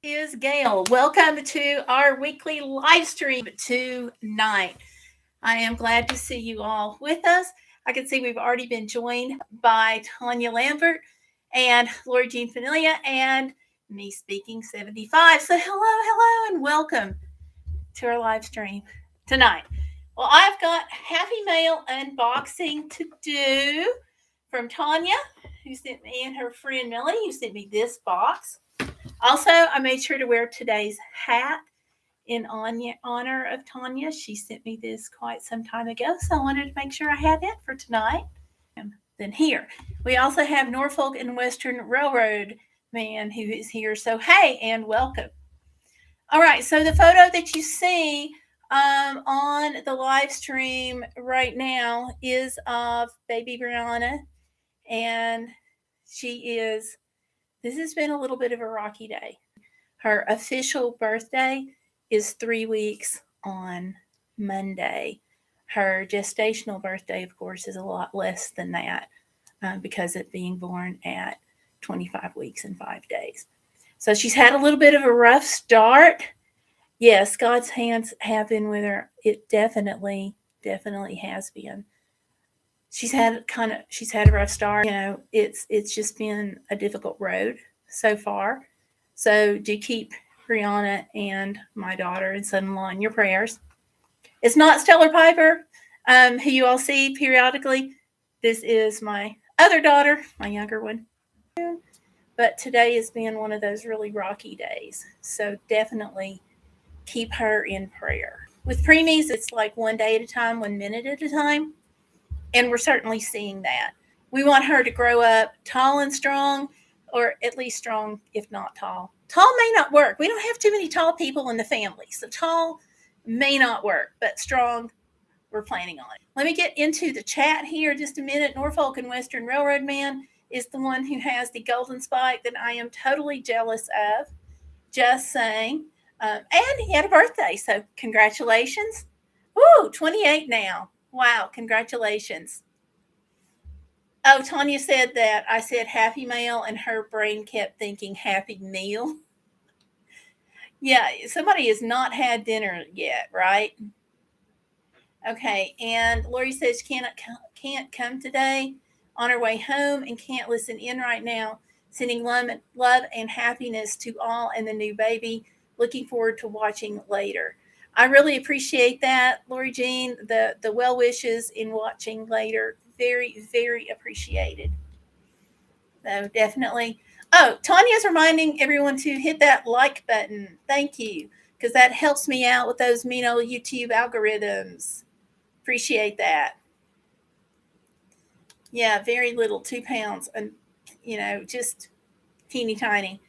Is Gayle. Welcome to our weekly live stream tonight. I am glad to see you all with us. I can see we've already been joined by Tanya Lambert and Lori Jean Fanilia and me speaking 75. So hello, and welcome to our live stream tonight. Well, I've got Happy Mail unboxing to do from Tanya, who sent me, and her friend Melanie, who sent me this box. Also, I made sure to wear today's hat in honor of Tanya. She sent me this quite some time ago, so I wanted to make sure I had it for tonight. Then here, we also have Norfolk and Western Railroad man who is here. So hey, and welcome. All right, so the photo that you see on the live stream right now is of baby Brianna, and she is. This has been a little bit of a rocky day. Her official birthday is 3 weeks on Monday. Her gestational birthday, of course, is a lot less than that because of being born at 25 weeks and 5 days. So she's had a little bit of a rough start. Yes, God's hands have been with her. It definitely has been. She's had a rough start. It's just been a difficult road so far. So do keep Brianna and my daughter and son-in-law in your prayers. It's not Stellar Piper, who you all see periodically. This is my other daughter, my younger one. But today has been one of those really rocky days. So definitely keep her in prayer. With preemies, it's like one day at a time, 1 minute at a time. And we're certainly seeing that. We want her to grow up tall and strong, or at least strong, if not tall. Tall may not work. We don't have too many tall people in the family. So tall may not work, but strong, we're planning on it. Let me get into the chat here just a minute. Norfolk and Western Railroad man is the one who has the golden spike that I am totally jealous of. Just saying. And he had a birthday, so congratulations. Woo, 28 now. Wow, congratulations. Oh, Tanya said that I said Happy Mail and her brain kept thinking Happy Meal. Yeah, somebody has not had dinner yet, right? Okay, and Lori says can't come today, on her way home, and can't listen in right now. Sending love and happiness to all and the new baby. Looking forward to watching later. I really appreciate that, Lori Jean, the well wishes in watching later. Very, very appreciated. So definitely. Oh, Tanya's reminding everyone to hit that like button. Thank you, because that helps me out with those mean old YouTube algorithms. Appreciate that. Yeah, very little, 2 pounds, and just teeny tiny.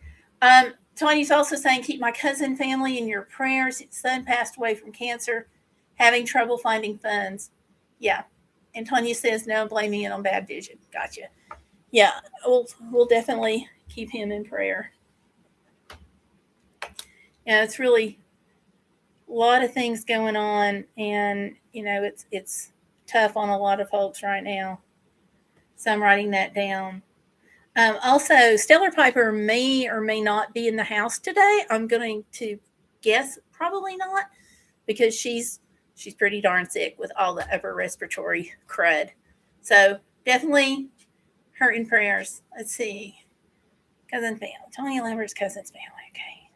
Tanya's also saying, keep my cousin family in your prayers. His son passed away from cancer, having trouble finding funds. Yeah. And Tanya says, no, blaming it on bad vision. Gotcha. Yeah, we'll definitely keep him in prayer. Yeah, it's really a lot of things going on, and it's tough on a lot of folks right now. So I'm writing that down. Also, Stellar Piper may or may not be in the house today. I'm going to guess probably not, because she's pretty darn sick with all the upper respiratory crud. So definitely her in prayers. Let's see. Cousin family. Tony Lambert's cousin's family. Okay.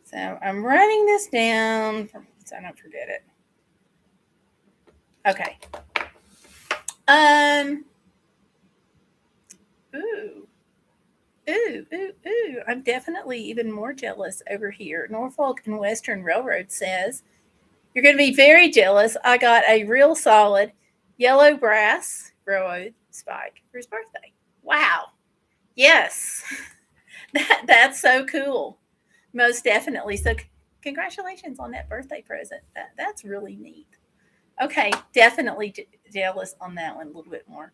So I'm writing this down so I don't forget it. Okay. Ooh. I'm definitely even more jealous over here. Norfolk and Western Railroad says, you're going to be very jealous. I got a real solid yellow brass railroad spike for his birthday. Wow. Yes. That's so cool. Most definitely. So congratulations on that birthday present. That's really neat. Okay, definitely jealous on that one a little bit more.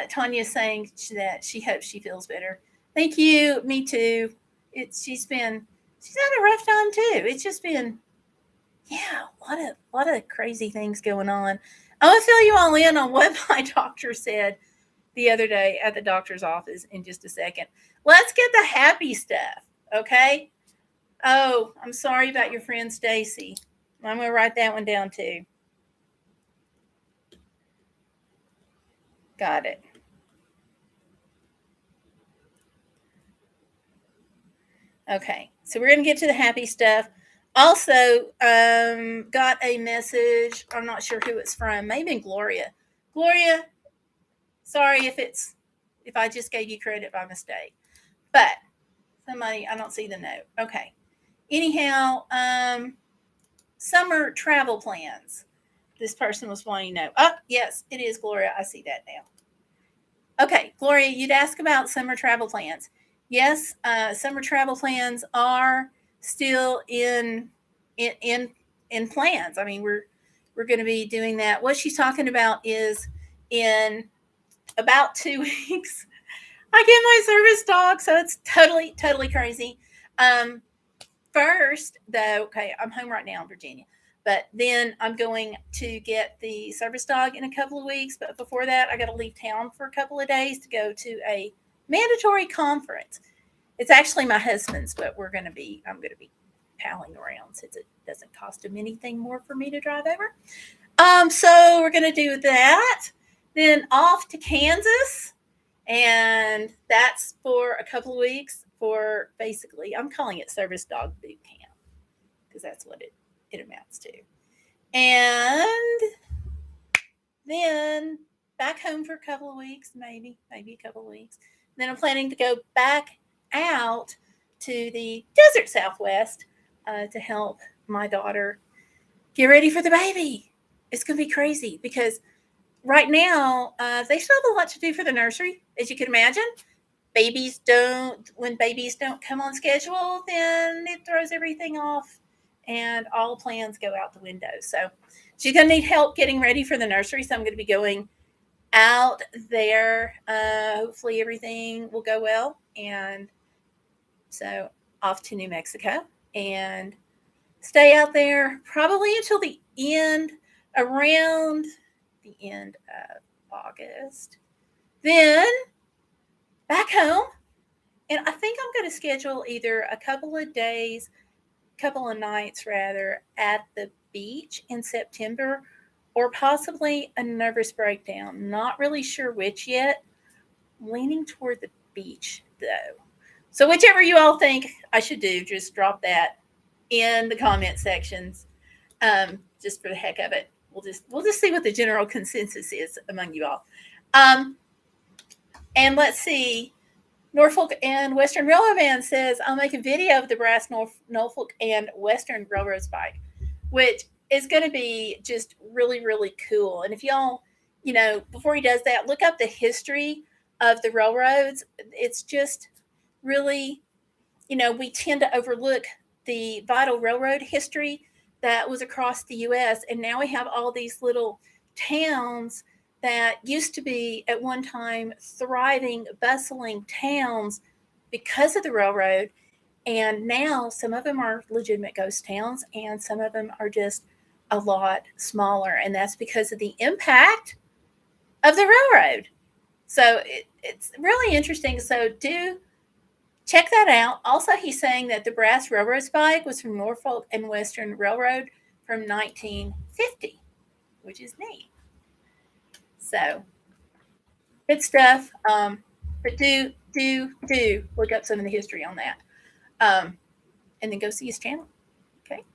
Tanya's saying that she hopes she feels better. Thank you. Me too. She's had a rough time too. It's just been, yeah, a lot of crazy things going on. I want to fill you all in on what my doctor said the other day at the doctor's office in just a second. Let's get the happy stuff, okay? Oh, I'm sorry about your friend Stacy. I'm going to write that one down too. Got it. Okay, so we're going to get to the happy stuff. Also, got a message. I'm not sure who it's from. Maybe Gloria. Gloria, sorry if I just gave you credit by mistake. But somebody, I don't see the note. Okay. Anyhow, summer travel plans. This person was wanting to know. Oh, yes, it is Gloria. I see that now. Okay, Gloria, you'd ask about summer travel plans. Yes, summer travel plans are still in plans. I mean, we're going to be doing that. What she's talking about is in about 2 weeks. I get my service dog, so it's totally crazy. First, though, okay, I'm home right now in Virginia, but then I'm going to get the service dog in a couple of weeks. But before that, I got to leave town for a couple of days to go to a mandatory conference. It's actually my husband's, but I'm going to be palling around since it doesn't cost him anything more for me to drive over. So we're going to do that. Then off to Kansas. And that's for a couple of weeks for basically, I'm calling it service dog boot camp because that's what it amounts to. And then back home for a couple of weeks, maybe a couple of weeks. Then I'm planning to go back out to the desert Southwest to help my daughter get ready for the baby. It's going to be crazy because right now, they still have a lot to do for the nursery, as you can imagine. When babies don't come on schedule, then it throws everything off and all plans go out the window. So she's going to need help getting ready for the nursery. So I'm going to be going out there. Hopefully everything will go well. And so off to New Mexico and stay out there probably until around the end of August. Then back home. And I think I'm going to schedule either a couple of nights rather, at the beach in September, or possibly a nervous breakdown. Not really sure which yet. Leaning toward the beach though. So whichever you all think I should do, just drop that in the comment sections. Just for the heck of it. We'll just see what the general consensus is among you all. And let's see. Norfolk and Western Railroad Man says, I'll make a video of the brass Norfolk and Western Railroad spike, which is going to be just really cool. And if y'all, before he does that, look up the history of the railroads. It's just really, we tend to overlook the vital railroad history that was across the U.S. And now we have all these little towns that used to be at one time thriving, bustling towns because of the railroad. And now some of them are legitimate ghost towns and some of them are just a lot smaller. And that's because of the impact of the railroad. So it's really interesting. So do check that out. Also, he's saying that the brass railroad spike was from Norfolk and Western Railroad from 1950, which is neat. So, good stuff. But do look up some of the history on that. And then go see his channel. Okay.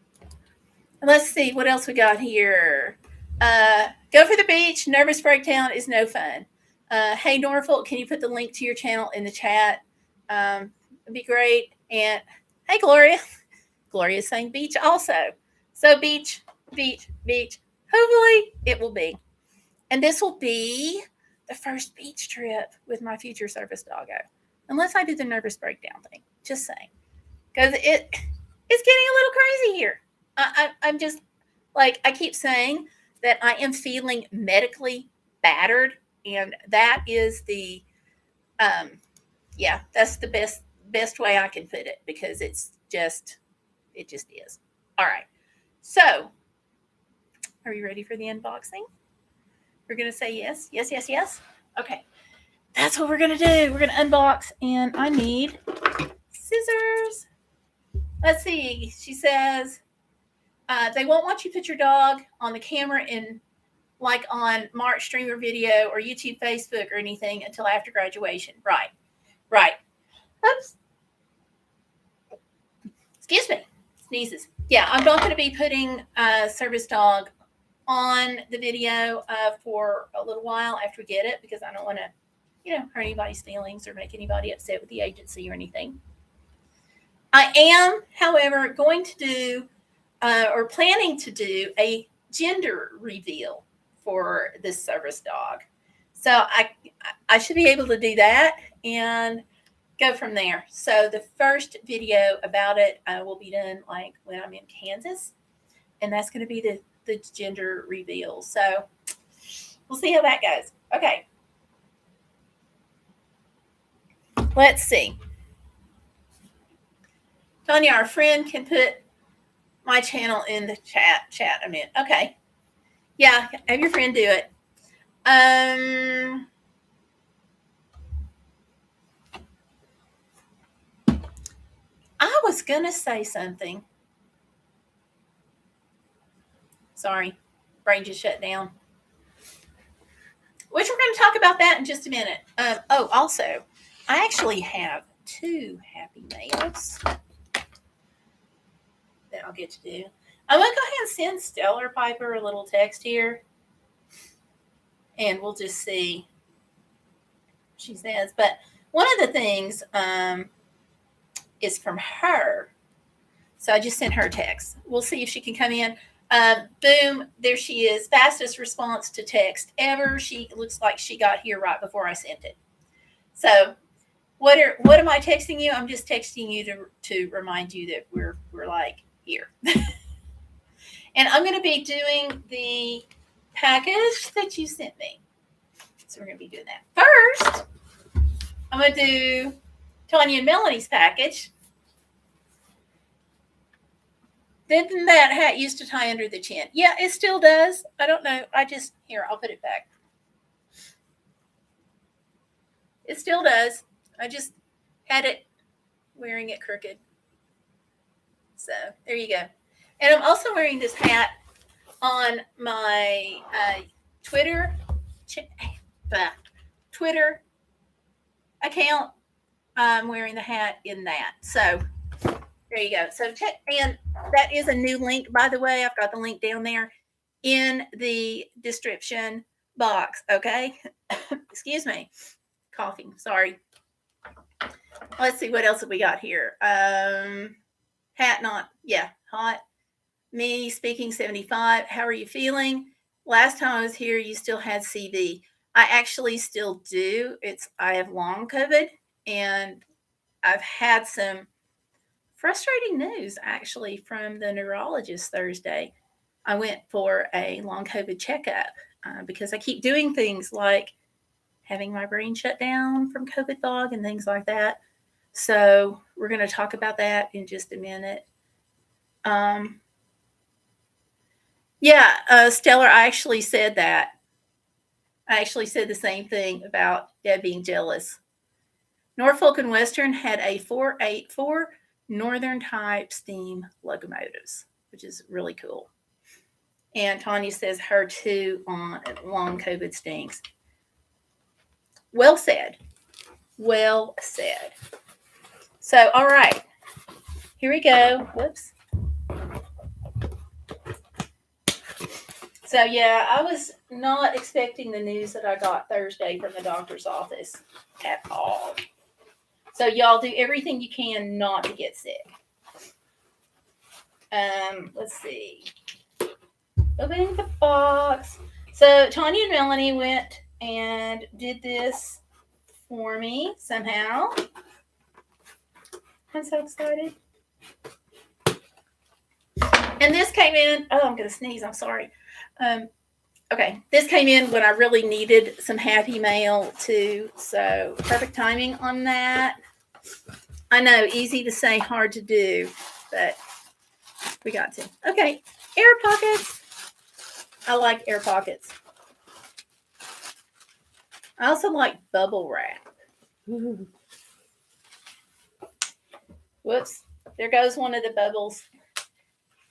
And let's see what else we got here. Go for the beach. Nervous breakdown is no fun. Hey, Norfolk, can you put the link to your channel in the chat? It'd be great. And hey, Gloria. Gloria's saying beach also. So beach. Hopefully it will be. And this will be the first beach trip with my future service doggo. Unless I do the nervous breakdown thing. Just saying. Because it's getting a little crazy here. I'm just, like, I keep saying that I am feeling medically battered. And that is that's the best way I can put it. Because it just is. All right. So, are you ready for the unboxing? We're going to say yes. Okay. that's what we're going to do. We're going to unbox, and I need scissors. Let's see. She says they won't want you to put your dog on the camera in like on March streamer video or YouTube, Facebook, or anything until after graduation. Right. Oops. Excuse me. Sneezes. Yeah, I'm not going to be putting service dog on the video for a little while after we get it, because I don't want to, hurt anybody's feelings or make anybody upset with the agency or anything. I am, however, going to do or planning to do a gender reveal for this service dog. So I should be able to do that and go from there. So the first video about it will be done like when I'm in Kansas, and that's going to be the gender reveal. So we'll see how that goes. Okay. Let's see. Tanya, our friend, can put my channel in the chat a minute. Okay. Yeah, have your friend do it. I was going to say something. Sorry, brain just shut down. Which we're going to talk about that in just a minute. Also, I actually have 2 happy mails that I'll get to do. I'm going to go ahead and send Stellar Piper a little text here, and we'll just see what she says. But one of the things is from her. So I just sent her a text. We'll see if she can come in. Boom, there she is. Fastest response to text ever. She looks like she got here right before I sent it. So what am I texting you? I'm just texting you to remind you that we're like here. And I'm going to be doing the package that you sent me. So we're going to be doing that. First, I'm going to do Tanya and Melanie's package. Didn't that hat used to tie under the chin? Yeah, it still does. I don't know. I'll put it back. It still does. I just had it wearing it crooked. So there you go. And I'm also wearing this hat on my Twitter account. I'm wearing the hat in that. So there you go. So and that is a new link, by the way. I've got the link down there in the description box. Okay. Excuse me. Coughing. Sorry. Let's see what else have we got here. Hat not. Yeah. Hot. Me speaking 75. How are you feeling? Last time I was here, you still had CV. I actually still do. I have long COVID, and I've had some frustrating news actually from the neurologist Thursday. I went for a long COVID checkup because I keep doing things like having my brain shut down from COVID fog and things like that. So we're going to talk about that in just a minute. Stellar, I actually said that. I actually said the same thing about Deb being jealous. Norfolk and Western had a 484 Northern type steam locomotives, which is really cool. And Tanya says her too on long COVID stinks. Well said. Well said. So, all right. Here we go. Whoops. So, yeah, I was not expecting the news that I got Thursday from the doctor's office at all. So, y'all do everything you can not to get sick. Let's see. Opening the box. So, Tanya and Melanie went and did this for me somehow. I'm so excited. And this came in. Oh, I'm going to sneeze. I'm sorry. Okay. This came in when I really needed some happy mail too. So perfect timing on that. I know, easy to say, hard to do, but we got to. Okay. Air pockets. I like air pockets. I also like bubble wrap. Ooh. Whoops. There goes one of the bubbles.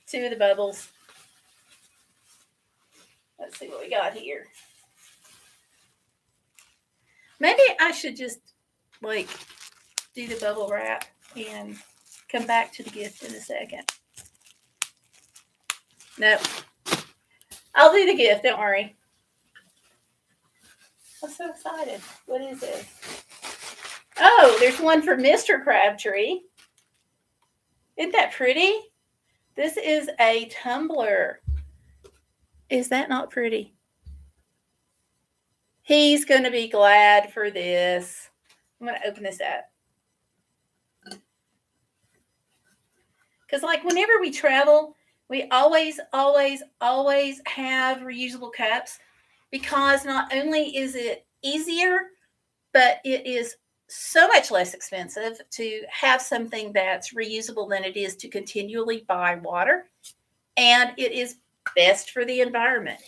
Two of the bubbles. Let's see what we got here. Maybe I should just like do the bubble wrap and come back to the gift in a second. Nope. I'll do the gift, don't worry. I'm so excited. What is this? Oh, there's one for Mr. Crabtree. Isn't that pretty? This is a tumbler. Is that not pretty? He's going to be glad for this. I'm going to open this up. Because like whenever we travel, we always have reusable cups, because not only is it easier, but it is so much less expensive to have something that's reusable than it is to continually buy water. And it is best for the environment.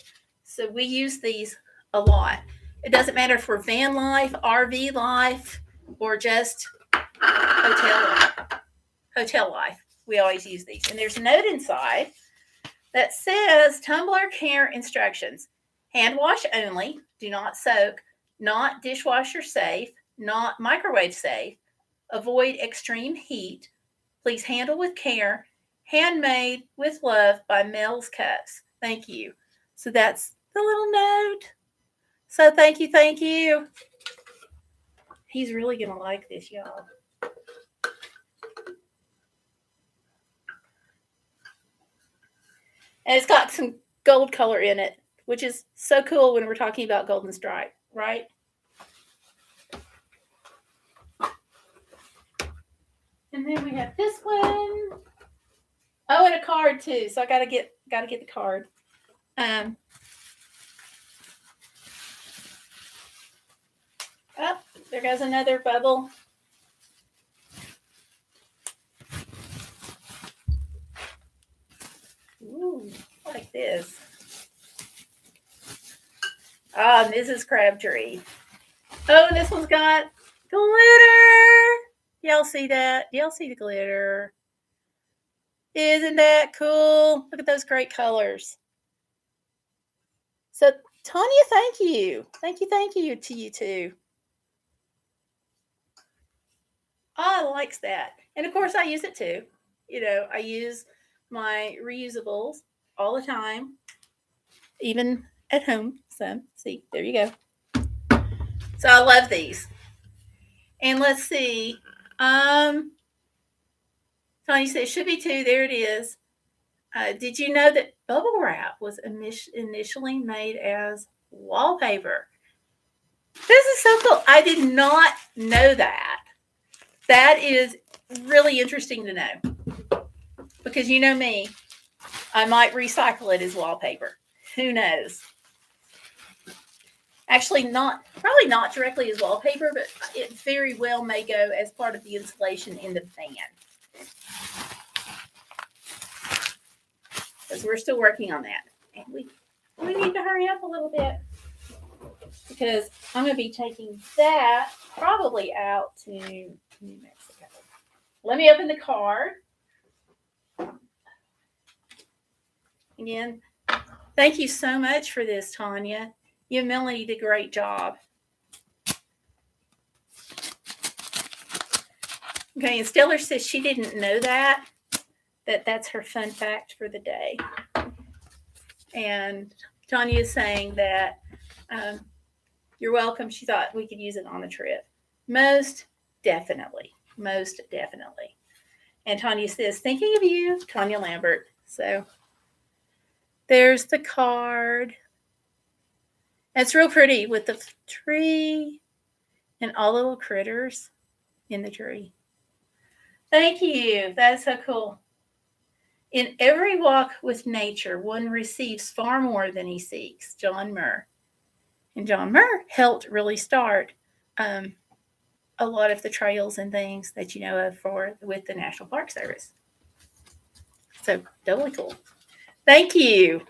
So we use these a lot. It doesn't matter if we're van life, RV life, or just hotel life. We always use these. And there's a note inside that says tumbler care instructions. Hand wash only. Do not soak. Not dishwasher safe. Not microwave safe. Avoid extreme heat. Please handle with care. Handmade with love by Mels Cups. Thank you. So that's the little note. So thank you. He's really going to like this, y'all. And it's got some gold color in it, which is so cool when we're talking about golden stripe, right? And then we have this one. Oh, and a card too. So I gotta get the card. Oh, there goes another bubble. Ooh, like this. Ah, Mrs. Crabtree. Oh, this one's got glitter. Y'all see that? Y'all see the glitter? Isn't that cool? Look at those great colors. So, Tanya, thank you. Thank you to you too. I likes that. And of course I use it too. You know, I use my reusables all the time, even at home. So, see, there you go. So I love these. And let's see. Tanya said it should be two. There it is. Did you know that bubble wrap was initially made as wallpaper? This is so cool. I did not know that. That is really interesting to know. Because you know me, I might recycle it as wallpaper. Who knows? Actually, probably not directly as wallpaper, but it very well may go as part of the insulation in the van. Because we're still working on that. And we need to hurry up a little bit. Because I'm going to be taking that probably out to New Mexico. Let me open the card. Again, thank you so much for this, Tanya. You and Melanie did a great job. Okay, and Stellar says she didn't know that's her fun fact for the day. And Tanya is saying that you're welcome. She thought we could use it on the trip. Most definitely. And Tanya says, thinking of you, Tanya Lambert. So there's the card. It's real pretty with the tree and all the little critters in the tree. Thank you. That's so cool. In every walk with nature, one receives far more than he seeks. John Muir. And John Muir helped really start a lot of the trails and things that you know of with the National Park Service. So totally cool. Thank you.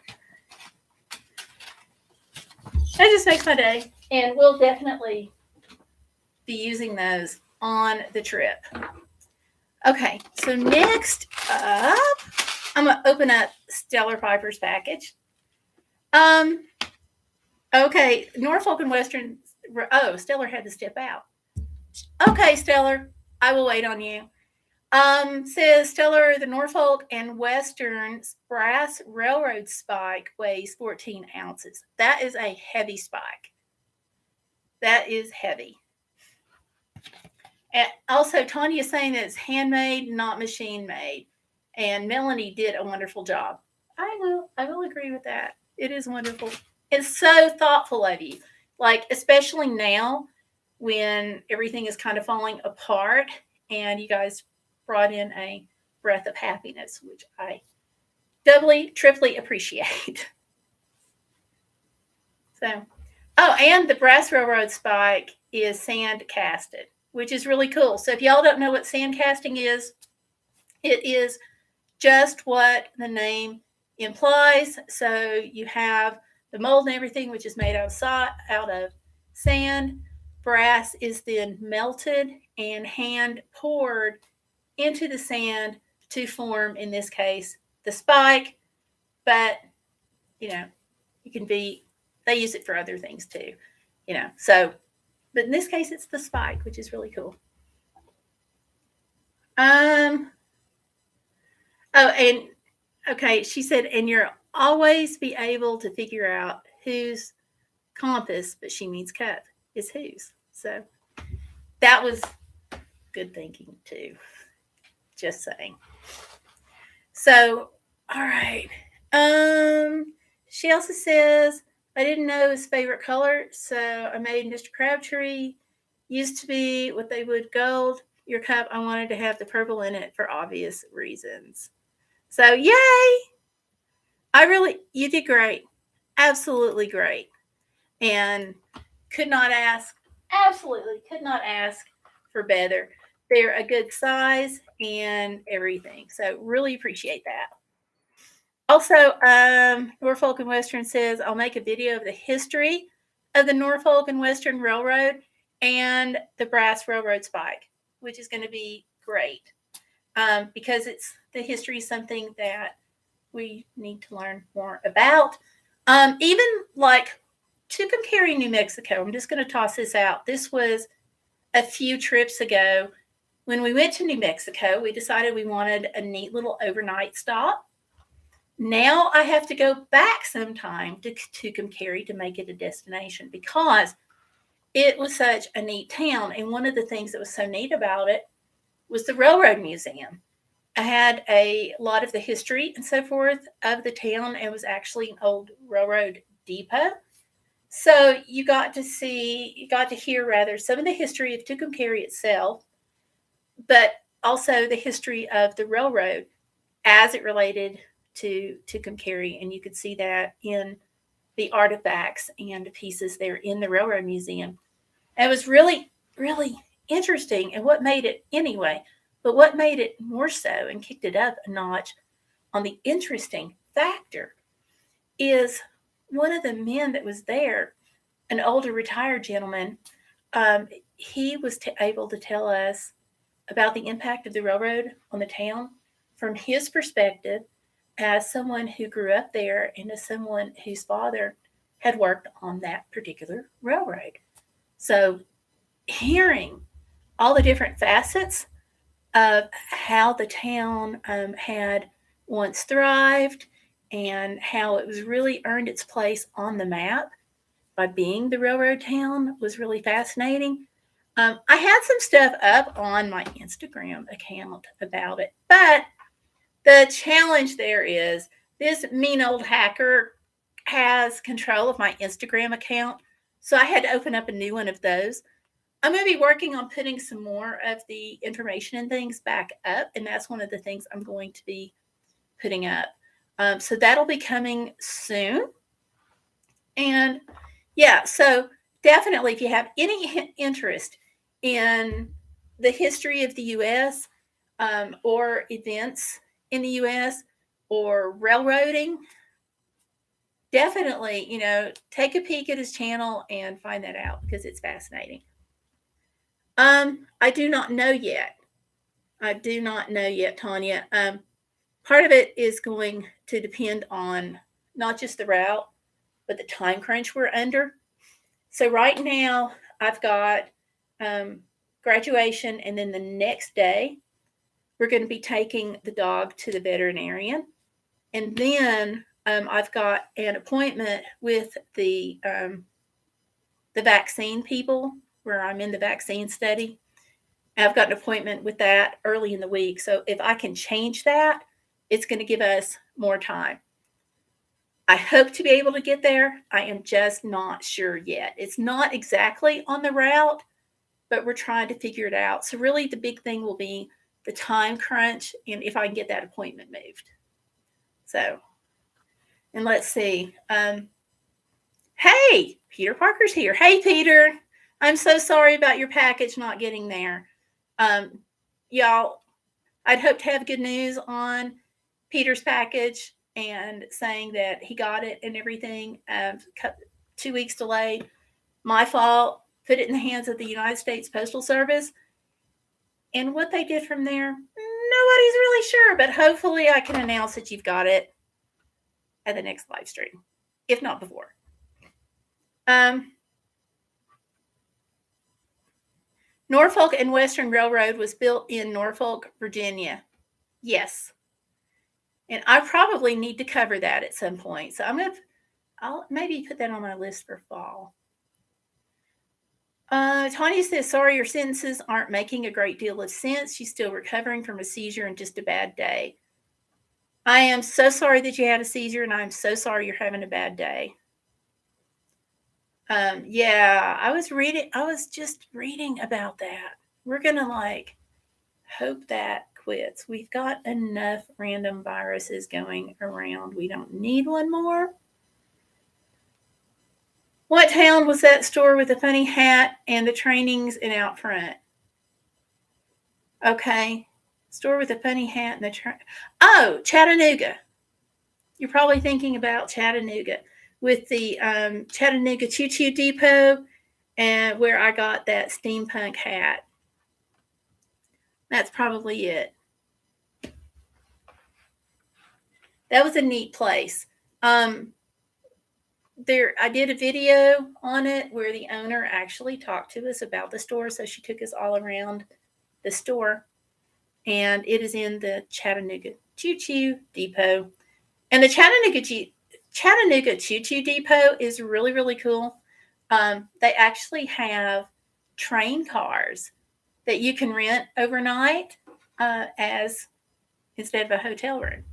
That just makes my day. And we'll definitely be using those on the trip. Okay, so next up, I'm going to open up Stellar Piper's package. Okay, Norfolk and Western. Oh, Stellar had to step out. Okay, Stellar, I will wait on you. Says Stellar, the Norfolk and Western brass railroad spike weighs 14 ounces. That is a heavy spike. That is heavy. And also, Tanya is saying that it's handmade, not machine made. And Melanie did a wonderful job. I will agree with that. It is wonderful. It's so thoughtful of you. Like, especially now when everything is kind of falling apart and you guys brought in a breath of happiness, which I doubly, triply appreciate. So, oh, and the brass railroad spike is sand casted, which is really cool. So if y'all don't know what sand casting is, it is just what the name implies. So you have the mold and everything, which is made out of sand. Brass is then melted and hand poured into the sand to form, in this case, the spike. But, it can be, they use it for other things too, So, but in this case, it's the spike, which is really cool. Oh, and okay, she said, and you'll always be able to figure out whose compass, but she means cup, is whose. So that was good thinking too. Just saying. So, all right. She also says, I didn't know his favorite color, so I made Mr. Crabtree. Used to be what they would gold. Your cup, I wanted to have the purple in it for obvious reasons. So, yay! You did great. Absolutely great. And absolutely could not ask for better. They're a good size and everything. So, really appreciate that. Also, Norfolk and Western says, I'll make a video of the history of the Norfolk and Western Railroad and the brass railroad spike, which is going to be great because the history is something that we need to learn more about. Even like Tucumcari, New Mexico, I'm just going to toss this out. This was a few trips ago. When we went to New Mexico, we decided we wanted a neat little overnight stop. Now I have to go back sometime to Tucumcari to make it a destination because it was such a neat town. And one of the things that was so neat about it was the Railroad Museum. I had a lot of the history and so forth of the town. It was actually an old railroad depot. So you got to hear some of the history of Tucumcari itself, but also the history of the railroad as it related to Tucumcari, and you could see that in the artifacts and pieces there in the Railroad Museum. And it was really, really interesting. And what made it more so and kicked it up a notch on the interesting factor is one of the men that was there, an older retired gentleman, he was able to tell us about the impact of the railroad on the town from his perspective as someone who grew up there and as someone whose father had worked on that particular railroad. So hearing all the different facets of how the town had once thrived and how it was really earned its place on the map by being the railroad town was really fascinating. I had some stuff up on my Instagram account about it, but the challenge there is this mean old hacker has control of my Instagram account. So I had to open up a new one of those. I'm going to be working on putting some more of the information and things back up. And that's one of the things I'm going to be putting up. So that'll be coming soon. And yeah, so definitely if you have any interest in the history of the U.S. Or events in the U.S. or railroading, definitely, take a peek at his channel and find that out because it's fascinating. I do not know yet. Tanya. Part of it is going to depend on not just the route, but the time crunch we're under. So right now, I've got graduation, and then the next day, we're going to be taking the dog to the veterinarian. And then I've got an appointment with the vaccine people where I'm in the vaccine study. I've got an appointment with that early in the week. So if I can change that, it's going to give us more time. I hope to be able to get there. I am just not sure yet. It's not exactly on the route, but we're trying to figure it out. So really the big thing will be the time crunch and if I can get that appointment moved. So, and let's see. Hey, Peter Parker's here. Hey, Peter. I'm so sorry about your package not getting there. Y'all, I'd hope to have good news on Peter's package and saying that he got it and everything. 2 weeks delayed. My fault. Put it in the hands of the United States Postal Service. And what they did from there, nobody's really sure. But hopefully I can announce that you've got it at the next live stream, if not before. Norfolk and Western Railroad was built in Norfolk, Virginia. Yes. And I probably need to cover that at some point. So I'll maybe put that on my list for fall. Tanya says, sorry, your sentences aren't making a great deal of sense. She's still recovering from a seizure and just a bad day. I am so sorry that you had a seizure, and I'm so sorry you're having a bad day. Yeah, I was just reading about that. We're going to hope that quits. We've got enough random viruses going around. We don't need one more. What town was that store with the funny hat and the trainings and out front? Okay. Store with the funny hat and the Chattanooga. You're probably thinking about Chattanooga with the Chattanooga Choo Choo Depot and where I got that steampunk hat. That's probably it. That was a neat place. I did a video on it where the owner actually talked to us about the store. So she took us all around the store, and it is in the Chattanooga Choo Choo Depot. And the Chattanooga Choo Choo Depot is really, really cool. They actually have train cars that you can rent overnight as instead of a hotel room.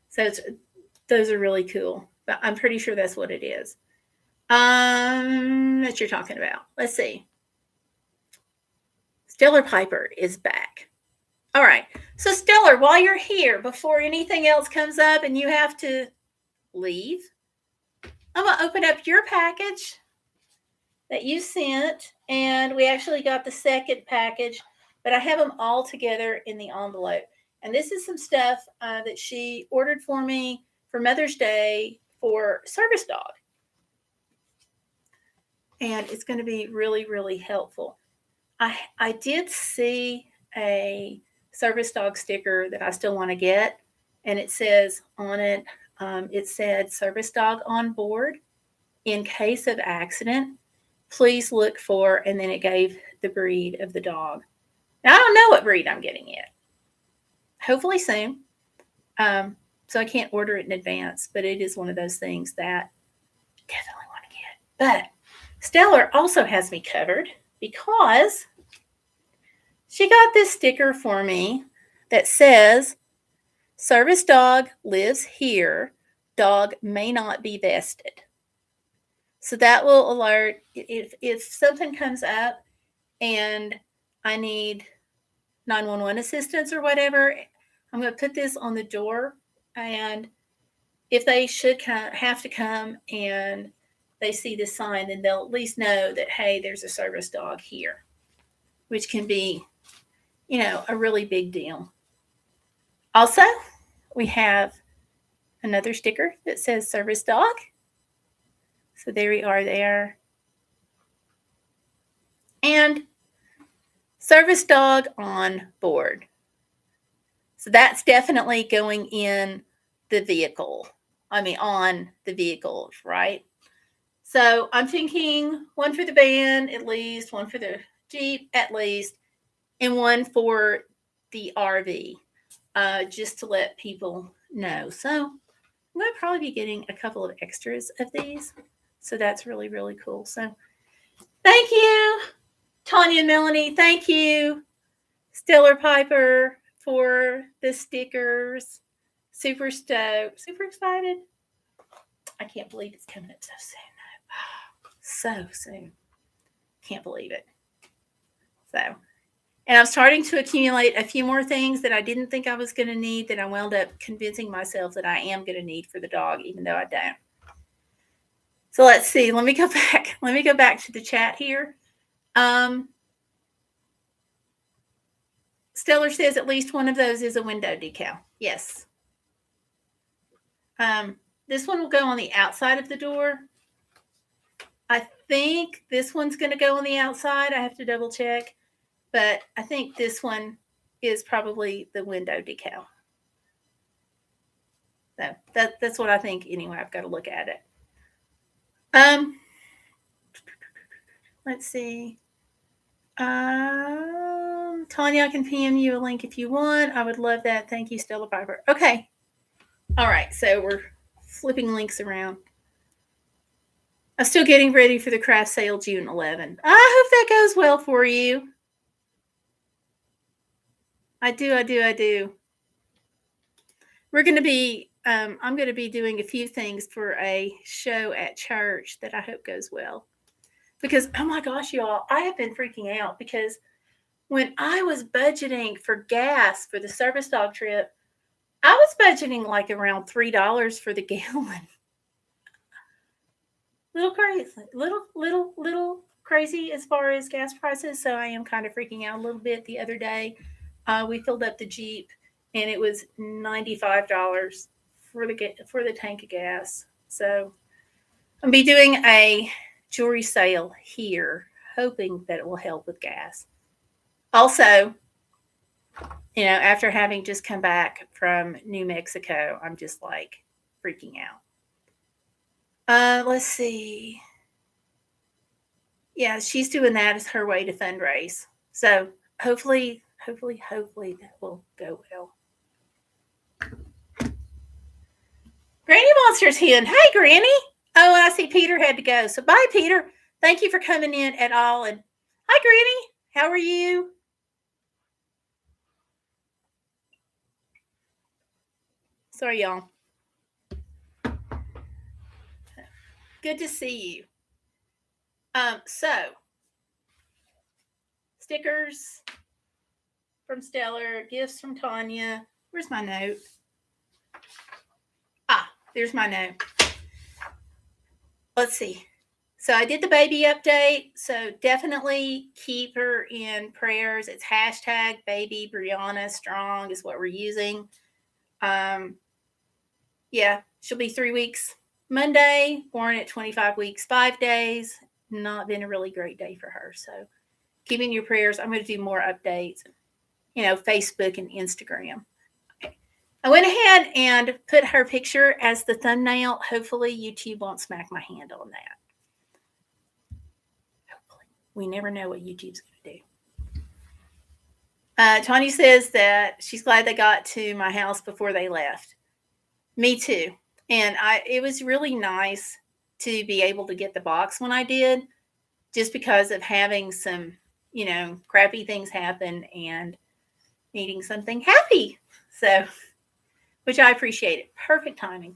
So those are really cool. But I'm pretty sure that's what it is. That you're talking about. Let's see. Stellar Piper is back. All right. So Stellar, while you're here, before anything else comes up and you have to leave, I'm going to open up your package that you sent. And we actually got the second package, but I have them all together in the envelope. And this is some stuff that she ordered for me for Mother's Day for Service Dog. And it's going to be really, really helpful. I did see a Service Dog sticker that I still want to get. And it says on it, it said Service Dog on board. In case of accident, please look for, and then it gave the breed of the dog. Now, I don't know what breed I'm getting yet. Hopefully soon. So I can't order it in advance, but it is one of those things that I definitely want to get. But Stellar also has me covered because she got this sticker for me that says, Service Dog lives here. Dog may not be vested. So that will alert if something comes up and I need 911 assistance or whatever. I'm going to put this on the door, and if they should have to come and they see this sign, then they'll at least know that, hey, there's a service dog here, which can be, a really big deal. Also, we have another sticker that says Service Dog. So there we are there. And service dog on board. So that's definitely going in the vehicle. I mean, on the vehicles, right? So I'm thinking one for the van at least, one for the Jeep at least, and one for the RV, just to let people know. So I'm going to probably be getting a couple of extras of these. So that's really, really cool. So thank you, Tanya and Melanie. Thank you, Stellar Piper, for the stickers. Super stoked. Super excited. I can't believe it's coming up so soon. So soon. Can't believe it. So, and I'm starting to accumulate a few more things that I didn't think I was going to need that I wound up convincing myself that I am going to need for the dog, even though I don't. So let's see. Let me go back. Let me go back to the chat here. Stellar says at least one of those is a window decal. Yes. This one will go on the outside of the door. I think this one's going to go on the outside. I have to double check. But I think this one is probably the window decal. So that's what I think anyway. I've got to look at it. Let's see. Tanya, I can PM you a link if you want. I would love that. Thank you, Stella Piper. Okay. All right. So we're flipping links around. I'm still getting ready for the craft sale June 11. I hope that goes well for you. I do. We're going to be, I'm going to be doing a few things for a show at church that I hope goes well. Because, oh my gosh, y'all, I have been freaking out because when I was budgeting for gas for the service dog trip, I was budgeting like around $3 for the gallon. Little crazy, little crazy as far as gas prices. So I am kind of freaking out a little bit. The other day, we filled up the Jeep, and it was $95 for the tank of gas. So I'll be doing a jewelry sale here, hoping that it will help with gas. Also, after having just come back from New Mexico, I'm just like freaking out. Let's see. Yeah, she's doing that as her way to fundraise. So hopefully that will go well. Granny Monster's here. Hey, Granny. Oh, and I see Peter had to go. So bye, Peter. Thank you for coming in at all. And hi, Granny. How are you? Sorry, y'all. Good to see you. So stickers from Stellar, gifts from Tanya. Where's my note? There's my note. Let's see. So I did the baby update. So definitely keep her in prayers. It's hashtag babybriannastrong is what we're using. Yeah, she'll be 3 weeks Monday, born at 25 weeks, 5 days. Not been a really great day for her. So keep in your prayers. I'm going to do more updates, Facebook and Instagram. Okay. I went ahead and put her picture as the thumbnail. Hopefully YouTube won't smack my hand on that. Hopefully. We never know what YouTube's going to do. Tanya says that she's glad they got to my house before they left. Me too. And it was really nice to be able to get the box when I did, just because of having some, crappy things happen and needing something happy. So, which I appreciate. Perfect timing.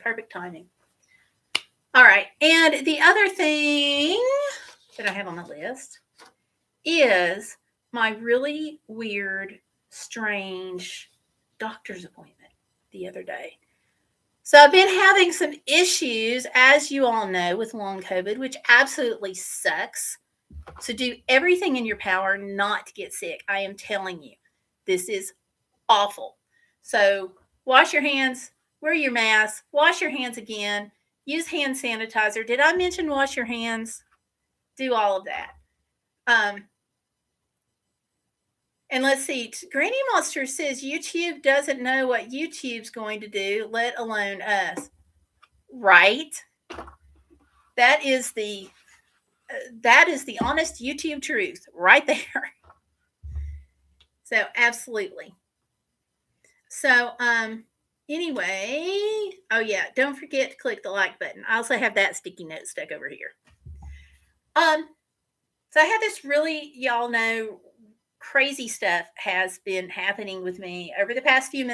All right. And the other thing that I have on the list is my really weird, strange doctor's appointment the other day. So I've been having some issues, as you all know, with long COVID, which absolutely sucks. So do everything in your power not to get sick. I am telling you, this is awful. So wash your hands, wear your mask, wash your hands again, use hand sanitizer. Did I mention wash your hands? Do all of that. And let's see. Granny Monster says YouTube doesn't know what YouTube's going to do, let alone us. Right? That is the honest YouTube truth right there. So absolutely. So anyway, oh yeah, don't forget to click the like button. I also have that sticky note stuck over here. So I had this really, y'all know, crazy stuff has been happening with me over the past few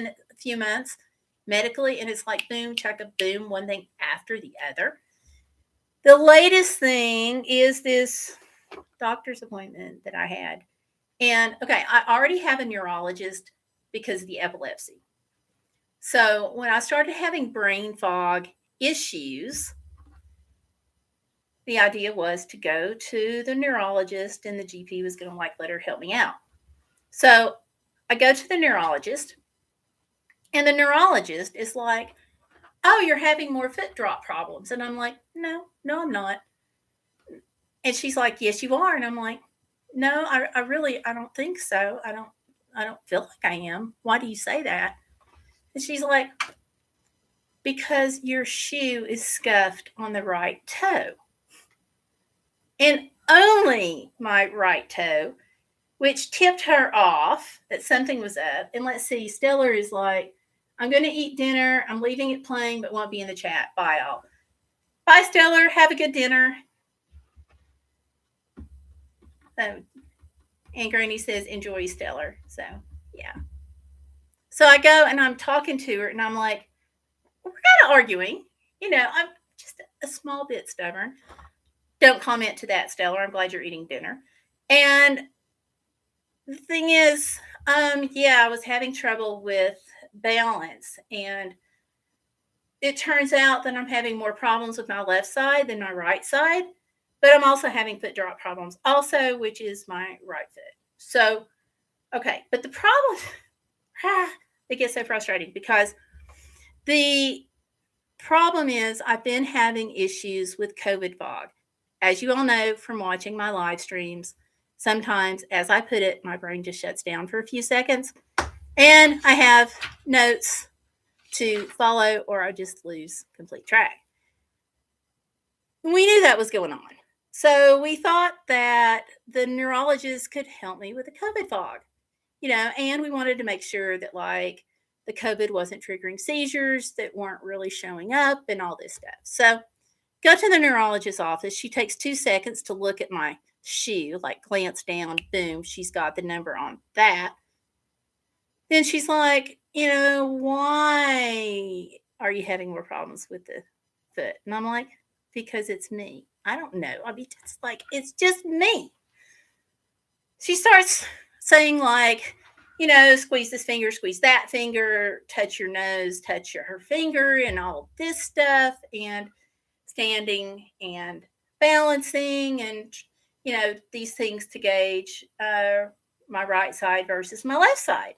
months medically, and it's like boom, chaka boom, one thing after the other. The latest thing is this doctor's appointment that I had. And okay, I already have a neurologist because of the epilepsy. So when I started having brain fog issues, the idea was to go to the neurologist, and the GP was going to like let her help me out. So I go to the neurologist, and the neurologist is like, "Oh, you're having more foot drop problems." And I'm like, no, I'm not. And she's like, "Yes, you are." And I'm like, "No, I don't think so. I don't feel like I am. Why do you say that?" And she's like, "Because your shoe is scuffed on the right toe." And only my right toe, which tipped her off that something was up. And let's see, Stellar is like, "I'm going to eat dinner. I'm leaving it playing, but won't be in the chat. Bye, all." Bye, Stellar. Have a good dinner. And Granny says, "Enjoy, Stellar." So, yeah. So I go and I'm talking to her, and I'm like, we're kind of arguing. I'm just a small bit stubborn. Don't comment to that, Stellar. I'm glad you're eating dinner. And the thing is, I was having trouble with balance, and it turns out that I'm having more problems with my left side than my right side, but I'm also having foot drop problems also, which is my right foot. So, okay, but the problem, it gets so frustrating because the problem is I've been having issues with COVID fog. As you all know from watching my live streams, sometimes, as I put it, my brain just shuts down for a few seconds, and I have notes to follow, or I just lose complete track. We knew that was going on. So we thought that the neurologist could help me with the COVID fog, and we wanted to make sure that like the COVID wasn't triggering seizures that weren't really showing up and all this stuff. So go to the neurologist's office. She takes 2 seconds to look at my shoe, like glance down, boom, she's got the number on that. Then she's like, "Why are you having more problems with the foot?" And I'm like, "Because it's me." I don't know. I mean, it's just me. She starts saying like, squeeze this finger, squeeze that finger, touch your nose, touch her finger, and all this stuff, and standing and balancing, and these things to gauge my right side versus my left side.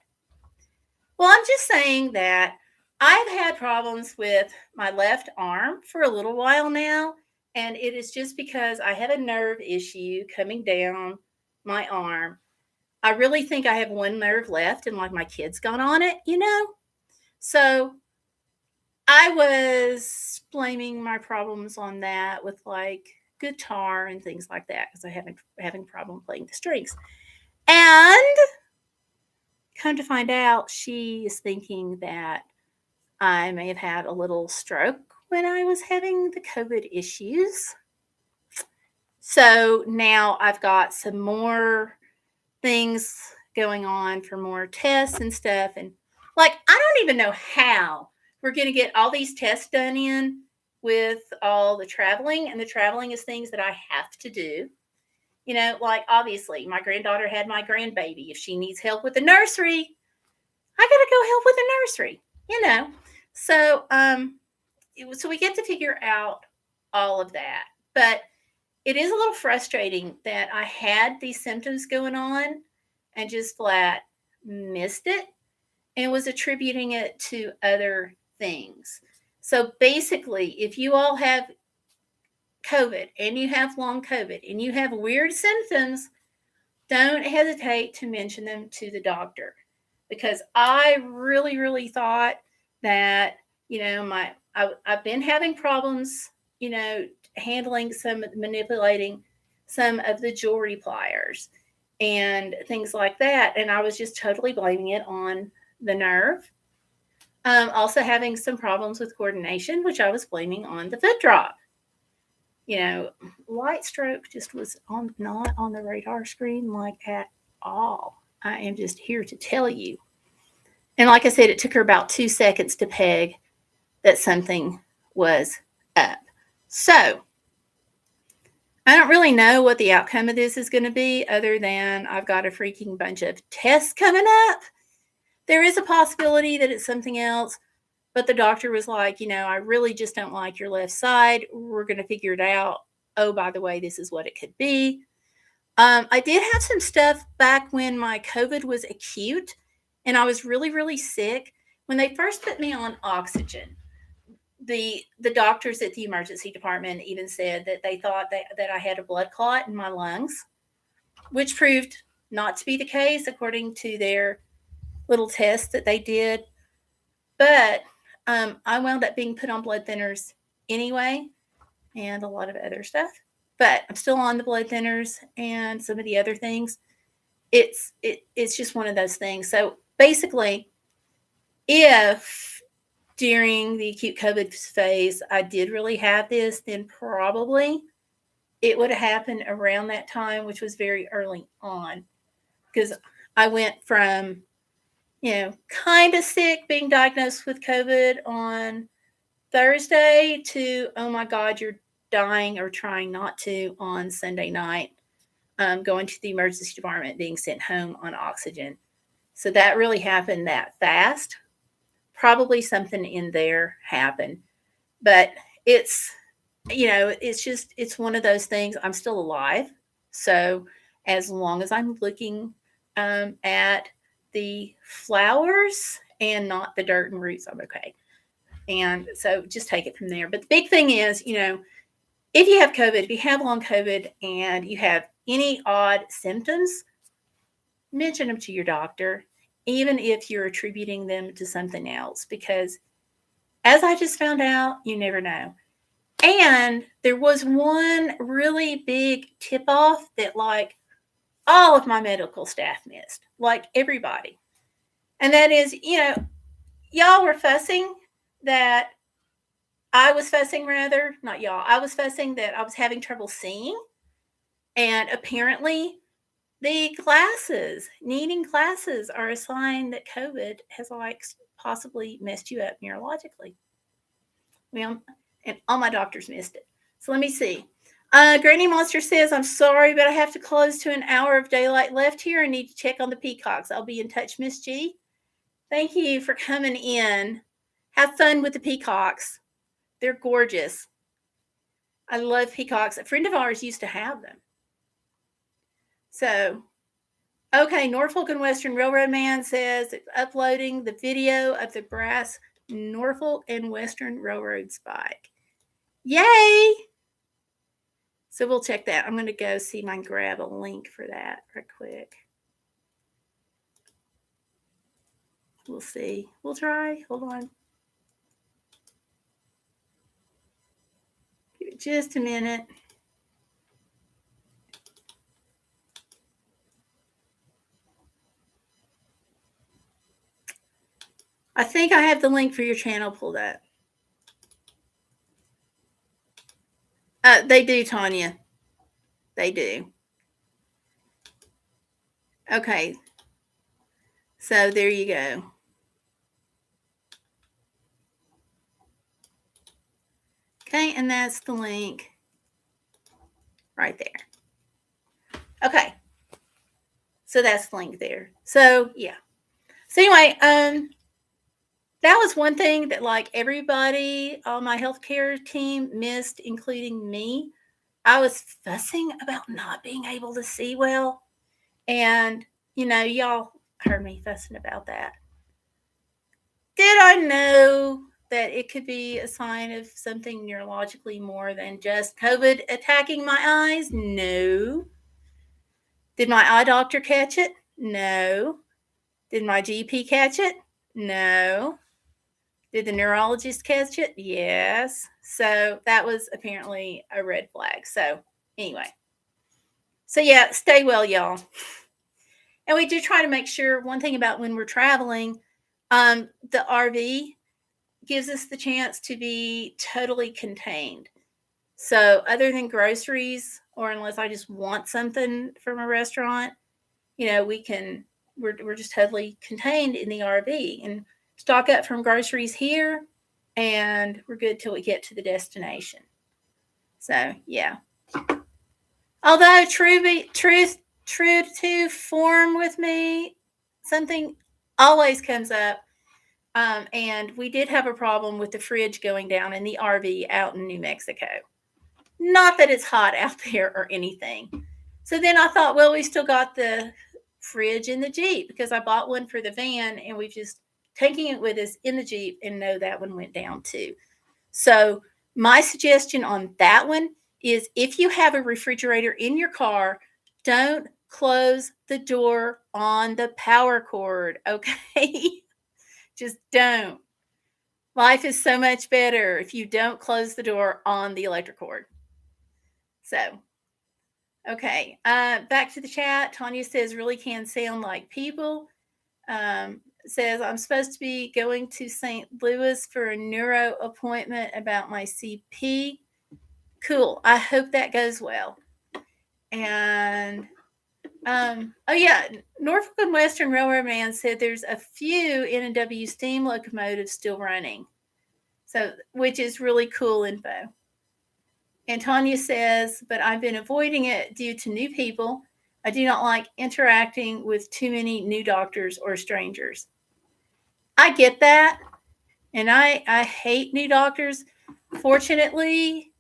Well, I'm just saying that I've had problems with my left arm for a little while now, and it is just because I have a nerve issue coming down my arm. I really think I have one nerve left, and like my kid's gone on it, So I was blaming my problems on that with like guitar and things like that because I haven't having problem playing the strings. And come to find out, she is thinking that I may have had a little stroke when I was having the COVID issues. So now I've got some more things going on for more tests and stuff. And like, I don't even know how we're going to get all these tests done in with all the traveling. And the traveling is things that I have to do. Like obviously my granddaughter had my grandbaby. If she needs help with the nursery, I got to go help with the nursery, So, so we get to figure out all of that. But it is a little frustrating that I had these symptoms going on and just flat missed it and was attributing it to other things. So basically, if you all have COVID and you have long COVID and you have weird symptoms, don't hesitate to mention them to the doctor, because I really, really thought that, I've been having problems, handling manipulating some of the jewelry pliers and things like that. And I was just totally blaming it on the nerve. Also having some problems with coordination, which I was blaming on the foot drop. Light stroke just was not on the radar screen like at all. I am just here to tell you. And like I said, it took her about 2 seconds to peg that something was up. So I don't really know what the outcome of this is going to be, other than I've got a freaking bunch of tests coming up. There is a possibility that it's something else, but the doctor was like, I really just don't like your left side. We're going to figure it out. Oh, by the way, this is what it could be. I did have some stuff back when my COVID was acute and I was really, really sick. When they first put me on oxygen, the doctors at the emergency department even said that they thought that I had a blood clot in my lungs, which proved not to be the case according to their little test that they did. But I wound up being put on blood thinners anyway, and a lot of other stuff. But I'm still on the blood thinners and some of the other things. It's just one of those things. So basically, if during the acute COVID phase I did really have this, then probably it would have happened around that time, which was very early on, because I went from kind of sick, being diagnosed with COVID on Thursday, to, oh my God, you're dying or trying not to, on Sunday night, going to the emergency department, being sent home on oxygen. So that really happened that fast. Probably something in there happened, but it's one of those things. I'm still alive. So as long as I'm looking at the flowers and not the dirt and roots, I'm okay. And so just take it from there. But the big thing is, if you have COVID, if you have long COVID and you have any odd symptoms, mention them to your doctor, even if you're attributing them to something else, because as I just found out, you never know. And there was one really big tip off that, like, all of my medical staff missed, like everybody. And that is, y'all were fussing that I was fussing, rather, not y'all. I was fussing that I was having trouble seeing. And apparently, the glasses, needing glasses, are a sign that COVID has, like, possibly messed you up neurologically. Well, and all my doctors missed it. So let me see. Granny Monster says, I'm sorry, but I have to close to an hour of daylight left here and need to check on the peacocks. I'll be in touch, Miss G. Thank you for coming in. Have fun with the peacocks. They're gorgeous. I love peacocks. A friend of ours used to have them. So, okay, Norfolk and Western Railroad Man says it's uploading the video of the brass Norfolk and Western Railroad spike. Yay! So we'll check that. I'm going to go see if I can grab a link for that real quick. We'll see. We'll try. Hold on. Give it just a minute. I think I have the link for your channel pulled up. They do, Tanya. They do. Okay. So there you go. Okay, and that's the link right there. Okay. So that's the link there. So yeah. So anyway, that was one thing that, like, everybody on my healthcare team missed, including me. I was fussing about not being able to see well. And, y'all heard me fussing about that. Did I know that it could be a sign of something neurologically more than just COVID attacking my eyes? No. Did my eye doctor catch it? No. Did my GP catch it? No. Did the neurologist catch it? Yes. So that was apparently a red flag. So anyway. So yeah, stay well, y'all. And we do try to make sure, one thing about when we're traveling, the RV gives us the chance to be totally contained. So other than groceries, or unless I just want something from a restaurant, we're just totally contained in the RV and stock up from groceries here, and we're good till we get to the destination. So yeah. Although true to form with me, something always comes up. And we did have a problem with the fridge going down in the RV out in New Mexico. Not that it's hot out there or anything. So then I thought, well, we still got the fridge in the Jeep, because I bought one for the van, and we've just taking it with us in the Jeep, and no, that one went down too. So my suggestion on that one is, if you have a refrigerator in your car, don't close the door on the power cord, okay? Just don't. Life is so much better if you don't close the door on the electric cord. So, okay. Back to the chat. Tanya says, really can sound like people. Says, I'm supposed to be going to St. Louis for a neuro appointment about my CP. Cool. I hope that goes well. And oh yeah, Norfolk and Western Railroad Man said there's a few N&W steam locomotives still running, so which is really cool info. And Tanya says, but I've been avoiding it due to new people. I do not like interacting with too many new doctors or strangers. I get that, and I hate new doctors. Fortunately,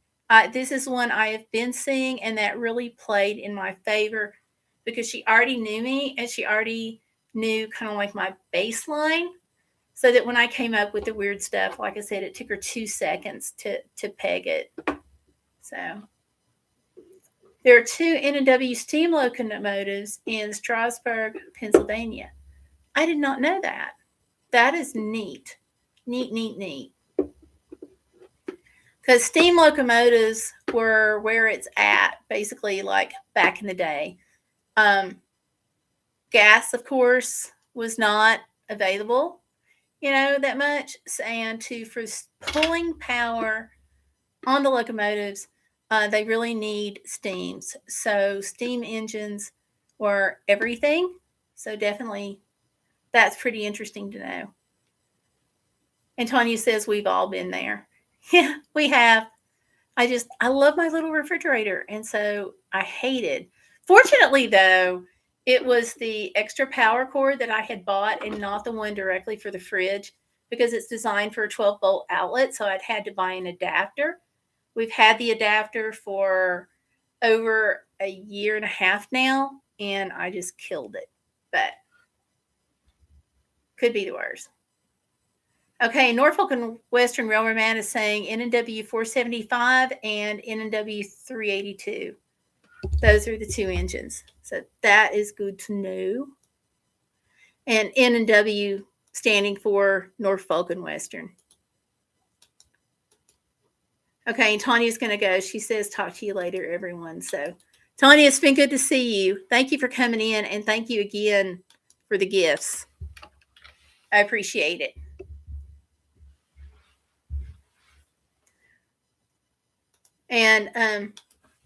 this is one I have been seeing, and that really played in my favor, because she already knew me, and she already knew kind of like my baseline, so that when I came up with the weird stuff, like I said, it took her 2 seconds to peg it. So there are 2 N&W steam locomotives in Strasburg, Pennsylvania. I did not know that. That is neat. Neat. Because steam locomotives were where it's at, basically, like back in the day. Gas, of course, was not available, that much. And for pulling power on the locomotives, they really need steams. So steam engines were everything. So definitely, that's pretty interesting to know. And Tanya says we've all been there. Yeah, we have. I love my little refrigerator, and so I hated. Fortunately, though, it was the extra power cord that I had bought, and not the one directly for the fridge, because it's designed for a 12-volt outlet, so I'd had to buy an adapter. We've had the adapter for over a year and a half now, and I just killed it. But could be the worst. Okay, Norfolk and Western Railroad Man is saying N&W 475 and N&W 382. Those are the 2 engines. So that is good to know. And N&W standing for Norfolk and Western. Okay, and Tanya's going to go. She says, talk to you later, everyone. So, Tanya, it's been good to see you. Thank you for coming in, and thank you again for the gifts. I appreciate it. And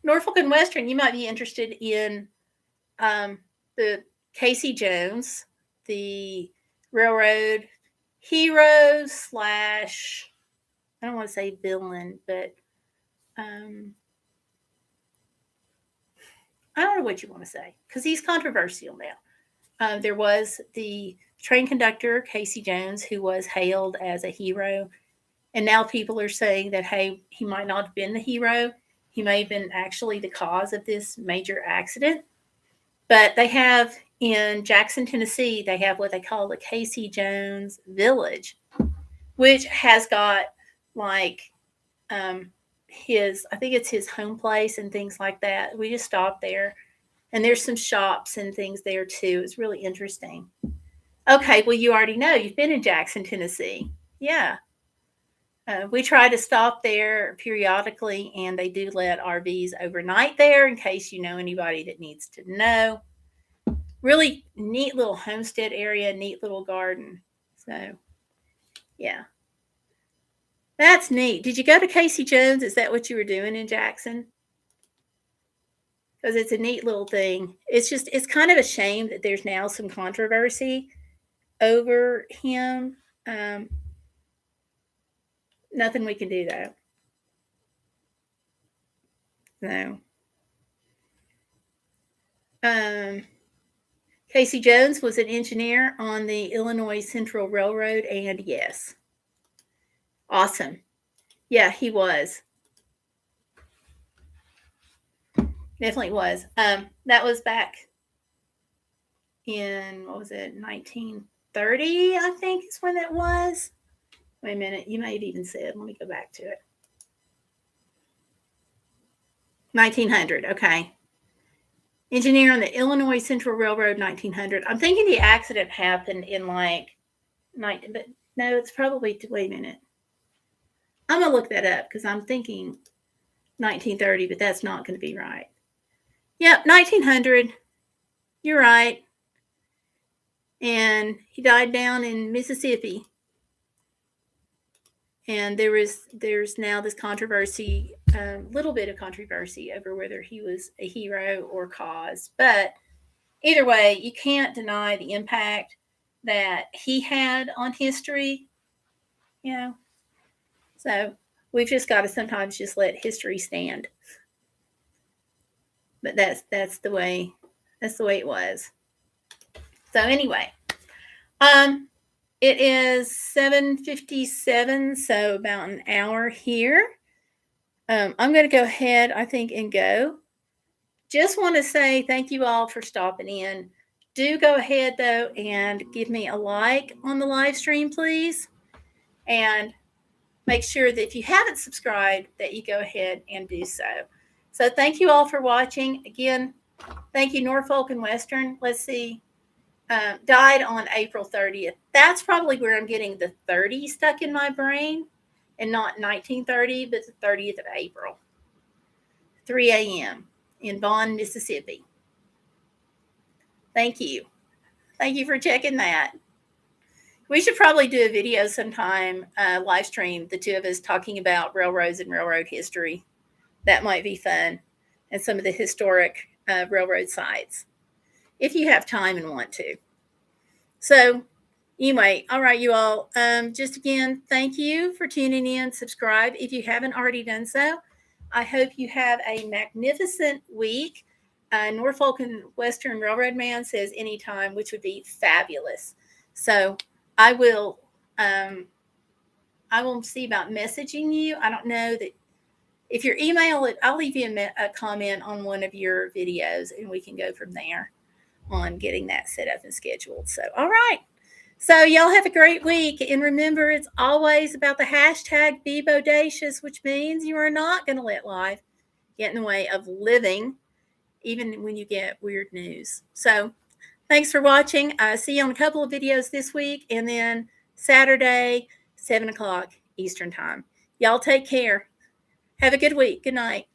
Norfolk and Western, you might be interested in the Casey Jones, the railroad hero / I don't want to say villain, but I don't know what you want to say, because he's controversial now. There was the train conductor, Casey Jones, who was hailed as a hero. And now people are saying that, hey, he might not have been the hero. He may have been actually the cause of this major accident. But they have, in Jackson, Tennessee, they have what they call the Casey Jones Village. which has got like I think it's his home place and things like that. We just stopped there, and there's some shops and things there too. It's really interesting. Okay, well, you already know you've been in Jackson, Tennessee. Yeah. We try to stop there periodically, and they do let RVs overnight there in case you know anybody that needs to know. Really neat little homestead area, neat little garden. So, yeah, that's neat. Did you go to Casey Jones? Is that what you were doing in Jackson? Because it's a neat little thing. It's kind of a shame that there's now some controversy over him. Nothing we can do though. No. Casey Jones was an engineer on the Illinois Central Railroad, and yes, awesome. Yeah, he was. Definitely was. That was back in, what was it, 1930, I think is when that was. Wait a minute, you may have even said, let me go back to it. 1900, okay. Engineer on the Illinois Central Railroad, 1900. I'm thinking the accident happened in like, but no, it's probably, wait a minute. I'm going to look that up because I'm thinking 1930, but that's not going to be right. Yep, 1900. You're right. And he died down in Mississippi. And there's now this controversy, a little bit of controversy over whether he was a hero or cause. But either way, you can't deny the impact that he had on history. You know, so we've just got to sometimes just let history stand. But that's the way it was. So anyway, it is 7:57, so about an hour here. I'm going to go ahead, I think, and go. Just want to say thank you all for stopping in. Do go ahead, though, and give me a like on the live stream, please. And make sure that if you haven't subscribed, that you go ahead and do so. So thank you all for watching. Again, thank you, Norfolk and Western. Let's see. Died on April 30th. That's probably where I'm getting the 30 stuck in my brain, and not 1930, but the 30th of April, 3 a.m. in Bond, Mississippi. Thank you. Thank you for checking that. We should probably do a video sometime, live stream, the two of us talking about railroads and railroad history. That might be fun, and some of the historic railroad sites, if you have time and want to. So anyway, all right, you all. Just again, thank you for tuning in. Subscribe if you haven't already done so. I hope you have a magnificent week. Norfolk and Western Railroad Man says anytime, which would be fabulous. So I will see about messaging you. I don't know that if your email, I'll leave you a comment on one of your videos, and we can go from there on getting that set up and scheduled. So, all right. So y'all have a great week. And remember, it's always about the hashtag BeBodacious, which means you are not going to let life get in the way of living, even when you get weird news. So thanks for watching. See you on a couple of videos this week, and then Saturday, 7 o'clock Eastern time. Y'all take care. Have a good week. Good night.